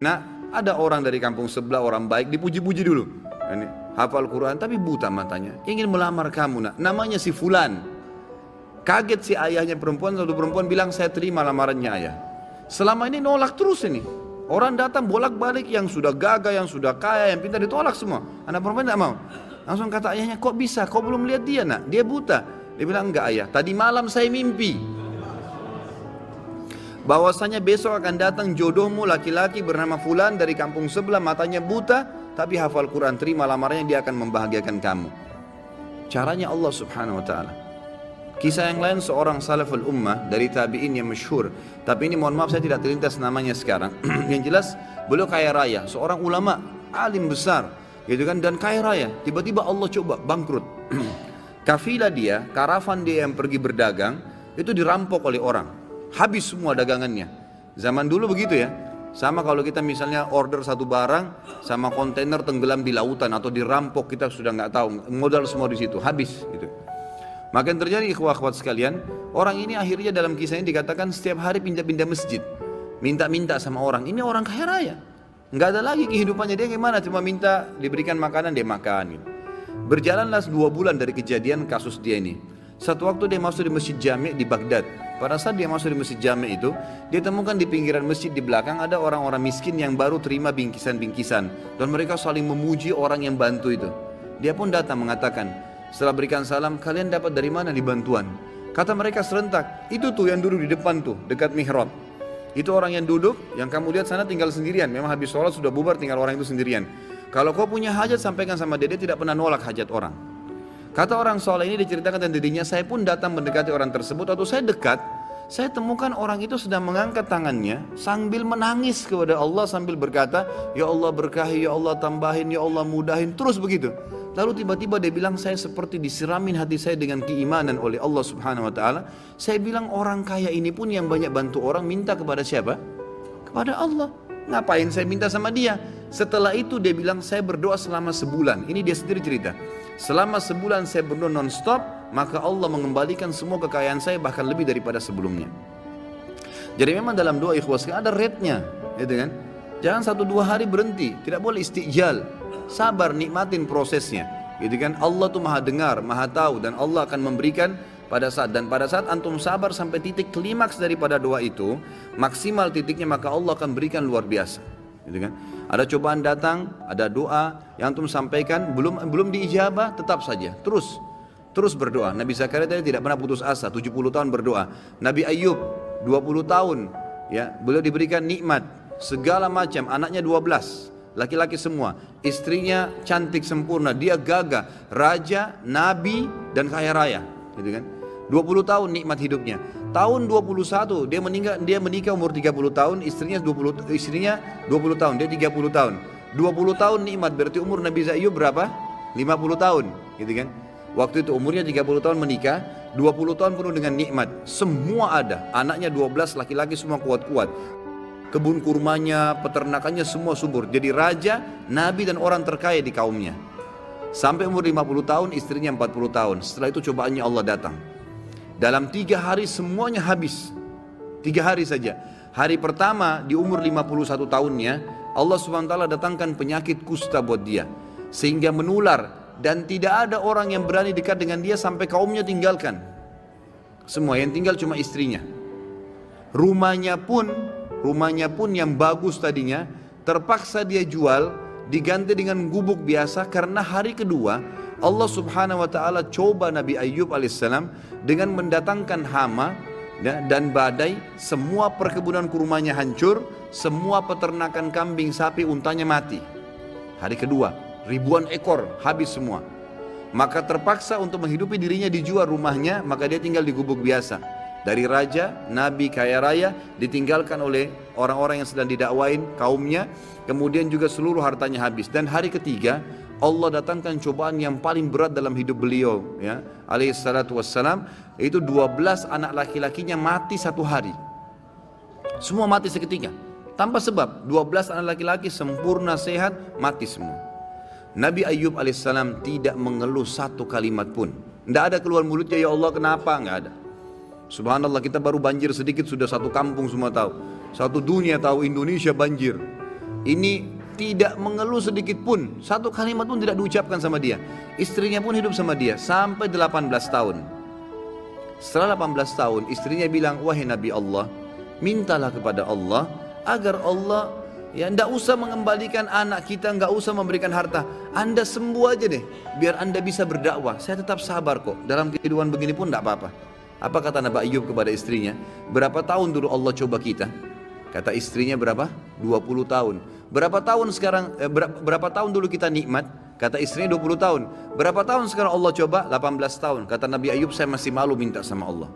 Nah, ada orang dari kampung sebelah, orang baik, dipuji-puji dulu. Ini hafal Quran tapi buta matanya, ingin melamar kamu. Nak, namanya si Fulan. Kaget si ayahnya perempuan, satu perempuan bilang saya terima lamarannya ayah. Selama ini nolak terus ini. Orang datang bolak-balik yang sudah gagah, yang sudah kaya, yang pintar ditolak semua. Anak perempuan tidak mau. Langsung kata ayahnya, kok bisa? Kau belum lihat dia nak? Dia buta. Dia bilang enggak ayah. Tadi malam saya mimpi bahwasanya besok akan datang jodohmu laki-laki bernama Fulan dari kampung sebelah, matanya buta tapi hafal Quran, terima lamarannya, dia akan membahagiakan kamu. Caranya Allah subhanahu wa ta'ala. Kisah yang lain seorang salaful ummah dari tabi'in yang masyhur, tapi ini mohon maaf saya tidak terlintas namanya sekarang. Yang jelas beliau kaya raya, seorang ulama alim besar gitu kan, dan kaya raya. Tiba-tiba Allah coba bangkrut. Kafilah dia, karavan dia yang pergi berdagang itu dirampok oleh orang, habis semua dagangannya. Zaman dulu begitu ya. Sama kalau kita misalnya order satu barang sama kontainer tenggelam di lautan atau dirampok, kita sudah nggak tahu, modal semua di situ, habis gitu. Maka yang terjadi ikhwah-akhwat sekalian, orang ini akhirnya dalam kisah ini dikatakan setiap hari pindah-pindah masjid, minta-minta sama orang. Ini orang kaya raya, nggak ada lagi kehidupannya, dia gimana? Cuma minta diberikan makanan, dia makan gitu. Berjalanlah 2 bulan dari kejadian kasus dia ini. Satu waktu dia masuk di masjid Jami' di Baghdad. Pada saat dia masuk di masjid Jami' itu, dia temukan di pinggiran masjid di belakang ada orang-orang miskin yang baru terima bingkisan-bingkisan, dan mereka saling memuji orang yang bantu itu. Dia pun datang mengatakan, setelah berikan salam, kalian dapat dari mana nih bantuan? Kata mereka serentak, itu tuh yang duduk di depan tuh, dekat mihrab. Itu orang yang duduk, yang kamu lihat sana tinggal sendirian. Memang habis sholat sudah bubar, tinggal orang itu sendirian. Kalau kau punya hajat, sampaikan sama dia tidak pernah nolak hajat orang. Kata orang soleh ini diceritakan tentang dirinya, saya pun datang mendekati orang tersebut, atau saya dekat, saya temukan orang itu sedang mengangkat tangannya sambil menangis kepada Allah sambil berkata, ya Allah berkahi, ya Allah tambahin, ya Allah mudahin, terus begitu. Lalu tiba-tiba dia bilang, saya seperti disiramin hati saya dengan keimanan oleh Allah subhanahu wa ta'ala. Saya bilang, orang kaya ini pun yang banyak bantu orang, minta kepada siapa? Kepada Allah. Ngapain saya minta sama dia? Setelah itu dia bilang, saya berdoa selama sebulan. Ini dia sendiri cerita. Selama sebulan saya berdoa non-stop, maka Allah mengembalikan semua kekayaan saya bahkan lebih daripada sebelumnya. Jadi memang dalam doa ikhwas ada rate-nya, gitu kan? Jangan 1-2 hari berhenti, tidak boleh istijal. Sabar, nikmatin prosesnya, gitu kan? Allah tuh maha dengar, maha tahu, dan Allah akan memberikan pada saat antum sabar sampai titik klimaks daripada doa itu, maksimal titiknya, maka Allah akan berikan luar biasa, gitu kan? Ada cobaan datang, ada doa yang antum sampaikan belum diijabah, tetap saja terus berdoa. Nabi Zakaria tadi tidak pernah putus asa, 70 tahun berdoa. Nabi Ayub 20 tahun ya, beliau diberikan nikmat segala macam, anaknya 12, laki-laki semua, istrinya cantik sempurna, dia gagah, raja, nabi dan kaya raya, gitu kan? 20 tahun nikmat hidupnya. Tahun 21 dia menikah umur 30 tahun, istrinya 20 tahun, dia 30 tahun. 20 tahun nikmat, berarti umur Nabi Ayub berapa? 50 tahun, gitu kan? Waktu itu umurnya 30 tahun menikah, 20 tahun penuh dengan nikmat. Semua ada, anaknya 12 laki-laki semua kuat-kuat. Kebun kurmanya, peternakannya semua subur. Jadi raja, nabi dan orang terkaya di kaumnya. Sampai umur 50 tahun, istrinya 40 tahun. Setelah itu cobaannya Allah datang. Dalam 3 hari semuanya habis. 3 hari saja. Hari pertama di umur 51 tahunnya, Allah SWT datangkan penyakit kusta buat dia, sehingga menular, dan tidak ada orang yang berani dekat dengan dia sampai kaumnya tinggalkan. Semua yang tinggal cuma istrinya. Rumahnya pun yang bagus tadinya terpaksa dia jual, diganti dengan gubuk biasa, karena hari kedua Allah subhanahu wa ta'ala coba Nabi Ayub alaihissalam dengan mendatangkan hama dan badai. Semua perkebunan kurmanya hancur, semua peternakan kambing, sapi, untanya mati. Hari kedua ribuan ekor habis semua. Maka terpaksa untuk menghidupi dirinya dijual rumahnya, maka dia tinggal di gubuk biasa. Dari raja, nabi, kaya raya, ditinggalkan oleh orang-orang yang sedang didakwain kaumnya, kemudian juga seluruh hartanya habis. Dan hari ketiga Allah datangkan cobaan yang paling berat dalam hidup beliau, ya, alaihi salatu wassalam. Itu 12 anak laki-lakinya mati satu hari. Semua mati seketika, tanpa sebab. 12 anak laki-laki sempurna sehat, mati semua. Nabi Ayub alaihissalam tidak mengeluh satu kalimat pun. Tidak ada keluar mulutnya, ya Allah kenapa, nggak ada. Subhanallah, kita baru banjir sedikit sudah satu kampung semua tahu, satu dunia tahu Indonesia banjir. Ini tidak mengeluh sedikit pun, satu kalimat pun tidak diucapkan sama dia. Istrinya pun hidup sama dia sampai 18 tahun. Setelah 18 tahun istrinya bilang, wahai Nabi Allah, mintalah kepada Allah agar Allah ya tidak usah mengembalikan anak kita, nggak usah memberikan harta, Anda sembuh aja deh, biar Anda bisa berdakwah. Saya tetap sabar kok, dalam kehidupan begini pun tidak apa-apa. Apa kata Nabi Ayub kepada istrinya? Berapa tahun dulu Allah coba kita? Kata istrinya berapa? 20 tahun. Berapa tahun sekarang? Berapa tahun dulu kita nikmat? Kata istrinya 20 tahun. Berapa tahun sekarang Allah coba? 18 tahun. Kata Nabi Ayub, saya masih malu minta sama Allah.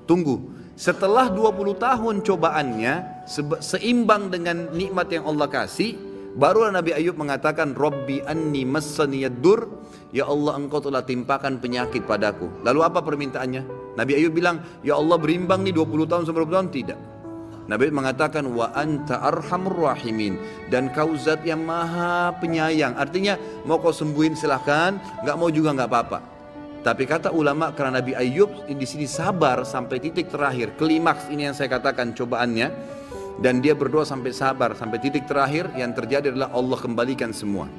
Tunggu, setelah 20 tahun cobaannya seimbang dengan nikmat yang Allah kasih, barulah Nabi Ayub mengatakan, Rabbi anni massaniyad dur, ya Allah engkau telah timpakan penyakit padaku. Lalu apa permintaannya? Nabi Ayub bilang, ya Allah berimbang nih 20 tahun sama 20 tahun? Tidak. Nabi Ayub mengatakan, wa anta arhamur rahimin, dan kau zat yang maha penyayang. Artinya mau kau sembuhin silahkan, nggak mau juga nggak apa-apa. Tapi kata ulama, karena Nabi Ayub di sini sabar sampai titik terakhir, klimaks ini yang saya katakan cobaannya, dan dia berdoa sampai sabar sampai titik terakhir, yang terjadi adalah Allah kembalikan semua.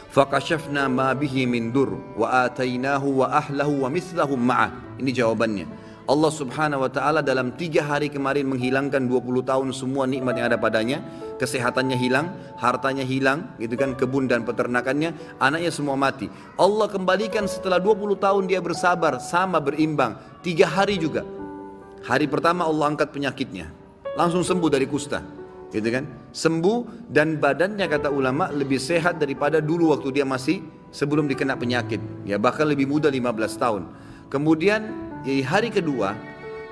Fakashafna ma bihi min dur wa atainahu wa ahlahu wa mithlahum ma'ah. Ini jawabannya. Allah subhanahu wa ta'ala dalam 3 hari kemarin menghilangkan 20 tahun semua nikmat yang ada padanya. Kesehatannya hilang, hartanya hilang, gitu kan, kebun dan peternakannya, anaknya semua mati. Allah kembalikan setelah 20 tahun dia bersabar, sama berimbang. 3 hari juga. Hari pertama Allah angkat penyakitnya, langsung sembuh dari kusta, gitu kan, sembuh, dan badannya kata ulama lebih sehat daripada dulu waktu dia masih sebelum dikena penyakit, ya bahkan lebih muda 15 tahun. Kemudian di hari kedua,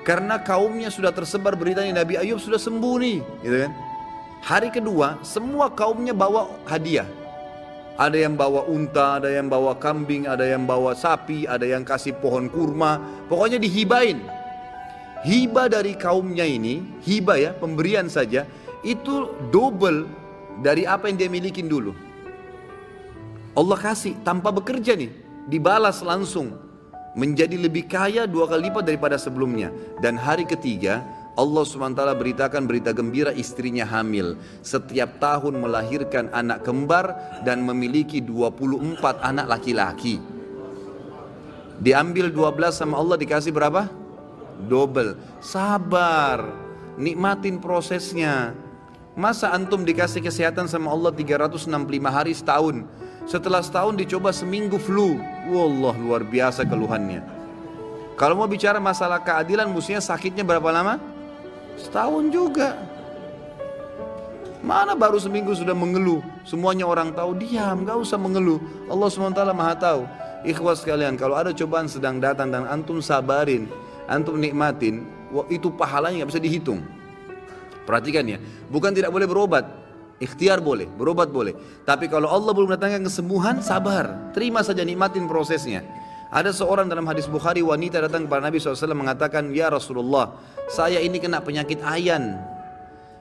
karena kaumnya sudah tersebar beritanya Nabi Ayub sudah sembuh nih, gitu kan. Hari kedua semua kaumnya bawa hadiah. Ada yang bawa unta, ada yang bawa kambing, ada yang bawa sapi, ada yang kasih pohon kurma. Pokoknya dihibain. Hibah dari kaumnya ini, hibah ya, pemberian saja, itu double dari apa yang dia milikin dulu. Allah kasih tanpa bekerja nih, dibalas langsung. Menjadi lebih kaya 2 kali lipat daripada sebelumnya. Dan hari ketiga Allah SWT beritakan berita gembira, istrinya hamil, setiap tahun melahirkan anak kembar dan memiliki 24 anak laki-laki. Diambil 12 sama Allah, dikasih berapa? Double. Sabar, nikmatin prosesnya. Masa antum dikasih kesehatan sama Allah 365 hari setahun, setelah setahun dicoba seminggu flu, wallah luar biasa keluhannya. Kalau mau bicara masalah keadilan, mestinya sakitnya berapa lama? Setahun juga. Mana baru seminggu sudah mengeluh, semuanya orang tahu, diam, gak usah mengeluh. Allah SWT maha tahu. Ikhwas sekalian, kalau ada cobaan sedang datang dan antum sabarin, antum nikmatin, itu pahalanya gak bisa dihitung. Perhatikan ya, bukan tidak boleh berobat, ikhtiar boleh, berobat boleh. Tapi kalau Allah belum datangkan kesembuhan, sabar, terima saja, nikmatin prosesnya. Ada seorang dalam hadis Bukhari, wanita datang kepada Nabi SAW mengatakan, ya Rasulullah, saya ini kena penyakit ayan.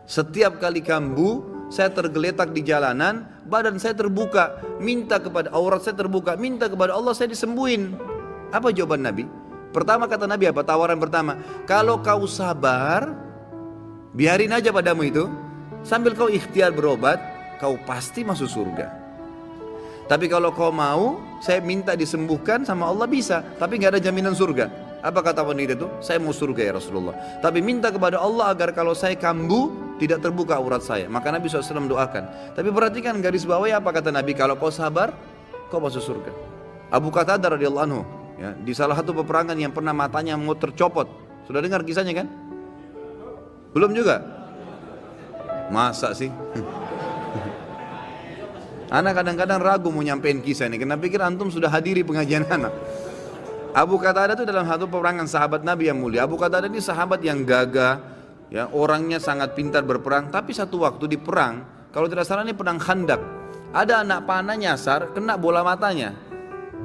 Setiap kali kambuh, saya tergeletak di jalanan, badan saya terbuka, minta kepada aurat saya terbuka, minta kepada Allah saya disembuhin. Apa jawaban Nabi? Pertama kata Nabi apa? Tawaran pertama, kalau kau sabar, biarin aja padamu itu, sambil kau ikhtiar berobat, kau pasti masuk surga. Tapi kalau kau mau, saya minta disembuhkan sama Allah bisa, tapi gak ada jaminan surga. Apa kata wanita itu? Saya mau surga ya Rasulullah, tapi minta kepada Allah agar kalau saya kambuh, tidak terbuka aurat saya. Maka Nabi SAW doakan. Tapi perhatikan garis bawahnya apa kata Nabi? Kalau kau sabar, kau masuk surga. Abu Qatadah radhiyallahu anhu, ya, di salah satu peperangan yang pernah matanya mau tercopot. Sudah dengar kisahnya kan? Belum juga? Masa sih? Anak kadang-kadang ragu mau nyampein kisah ini, karena pikir antum sudah hadiri pengajian anak. Abu Qatadah itu dalam satu peperangan sahabat Nabi yang mulia. Abu Qatadah ini sahabat yang gagah, ya, orangnya sangat pintar berperang. Tapi satu waktu di perang, kalau tidak salah ini perang Khandak, ada anak panah nyasar, kena bola matanya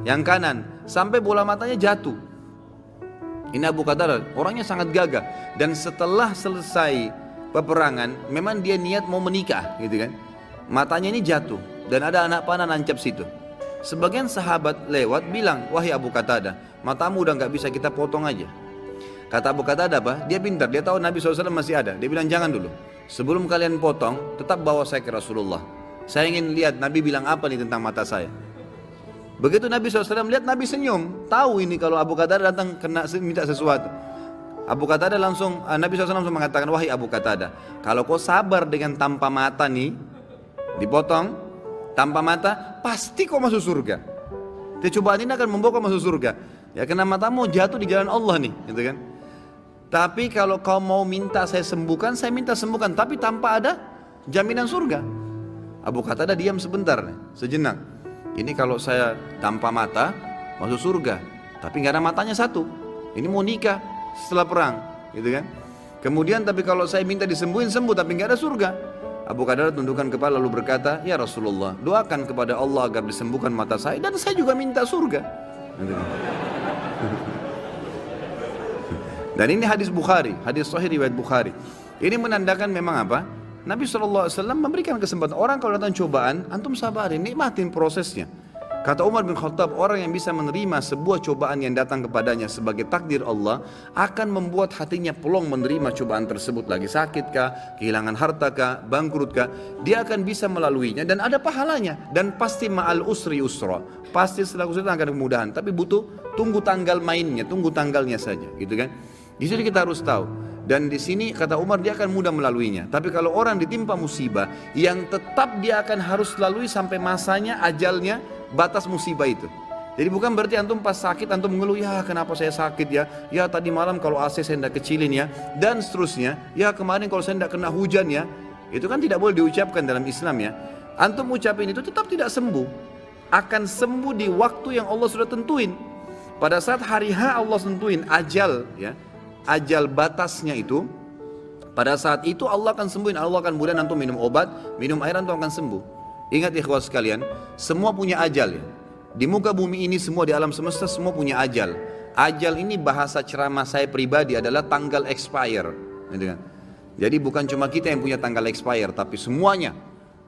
yang kanan, sampai bola matanya jatuh. Ini Abu Qatadah, orangnya sangat gagah. Dan setelah selesai peperangan, memang dia niat mau menikah, gitu kan. Matanya ini jatuh, dan ada anak panah nancap situ. Sebagian sahabat lewat bilang, wahai Abu Qatadah, matamu udah gak bisa, kita potong aja. Kata Abu Qatadah apa? Dia pintar, dia tahu Nabi SAW masih ada. Dia bilang jangan dulu, sebelum kalian potong, tetap bawa saya ke Rasulullah. Saya ingin lihat Nabi bilang apa nih tentang mata saya. Begitu Nabi SAW lihat, Nabi senyum. Tahu ini kalau Abu Qatadah datang kena minta sesuatu. Abu Qatadah langsung, Nabi SAW langsung mengatakan, wahai Abu Qatadah, kalau kau sabar dengan tanpa mata nih, dipotong, tanpa mata, pasti kau masuk surga. Cobaan ini akan membawa kau masuk surga. Ya karena matamu jatuh di jalan Allah nih, gitu kan. Tapi kalau kau mau minta saya sembuhkan, saya minta sembuhkan, tapi tanpa ada jaminan surga. Abu Qatadah diam sebentar, sejenak. Ini kalau saya tanpa mata masuk surga, tapi nggak ada matanya satu. Ini mau nikah setelah perang, gitu kan. Kemudian tapi kalau saya minta disembuhin sembuh, tapi nggak ada surga. Abu Qatadah tundukkan kepala lalu berkata, ya Rasulullah, doakan kepada Allah agar disembuhkan mata saya dan saya juga minta surga. Gitu kan. Dan ini hadis Bukhari, hadis sahih riwayat Bukhari. Ini menandakan memang apa? Nabi SAW memberikan kesempatan orang kalau datang cobaan, antum sabarin, nikmatin prosesnya. Kata Umar bin Khattab, orang yang bisa menerima sebuah cobaan yang datang kepadanya sebagai takdir Allah akan membuat hatinya pelong menerima cobaan tersebut. Lagi sakit kah, kehilangan harta kah, bangkrut kah, dia akan bisa melaluinya dan ada pahalanya. Dan pasti ma'al usri usra, pasti setelah kesulitan akan kemudahan. Tapi butuh tunggu tanggal mainnya, tunggu tanggalnya saja, gitu kan? Di sini kita harus tahu. Dan di sini kata Umar dia akan mudah melaluinya. Tapi kalau orang ditimpa musibah yang tetap dia akan harus lalui sampai masanya, ajalnya, batas musibah itu. Jadi bukan berarti antum pas sakit antum mengeluh, ya kenapa saya sakit ya, ya tadi malam kalau AC saya tidak kecilin ya, dan seterusnya, ya kemarin kalau saya tidak kena hujan ya. Itu kan tidak boleh diucapkan dalam Islam ya. Antum ucapin itu tetap tidak sembuh. Akan sembuh di waktu yang Allah sudah tentuin. Pada saat hari H Allah tentuin ajal ya, ajal batasnya itu, pada saat itu Allah akan sembuhin. Allah akan kemudian antum minum obat, minum air antum akan sembuh. Ingat ikhwah sekalian, semua punya ajal ya. Di muka bumi ini semua, di alam semesta semua punya ajal. Ajal ini bahasa ceramah saya pribadi adalah tanggal expire, gitu kan? Jadi bukan cuma kita yang punya tanggal expire, tapi semuanya.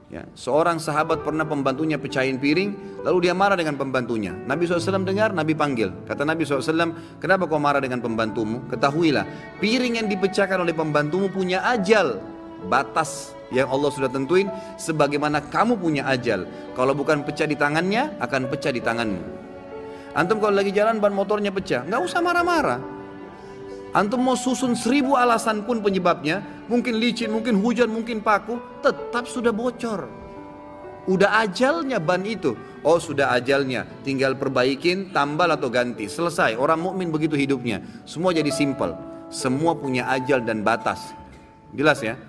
Ya, seorang sahabat pernah pembantunya pecahin piring, lalu dia marah dengan pembantunya. Nabi SAW dengar, Nabi panggil. Kata Nabi SAW, kenapa kau marah dengan pembantumu? Ketahuilah, piring yang dipecahkan oleh pembantumu punya ajal, batas yang Allah sudah tentuin, sebagaimana kamu punya ajal. Kalau bukan pecah di tangannya, akan pecah di tanganmu. Antum kalau lagi jalan ban motornya pecah, nggak usah marah-marah. Antum mau susun 1000 alasan pun penyebabnya, mungkin licin, mungkin hujan, mungkin paku, tetap sudah bocor. Udah ajalnya ban itu. Oh sudah ajalnya, tinggal perbaikin, tambal atau ganti, selesai. Orang mukmin begitu hidupnya, semua jadi simpel. Semua punya ajal dan batas. Jelas ya?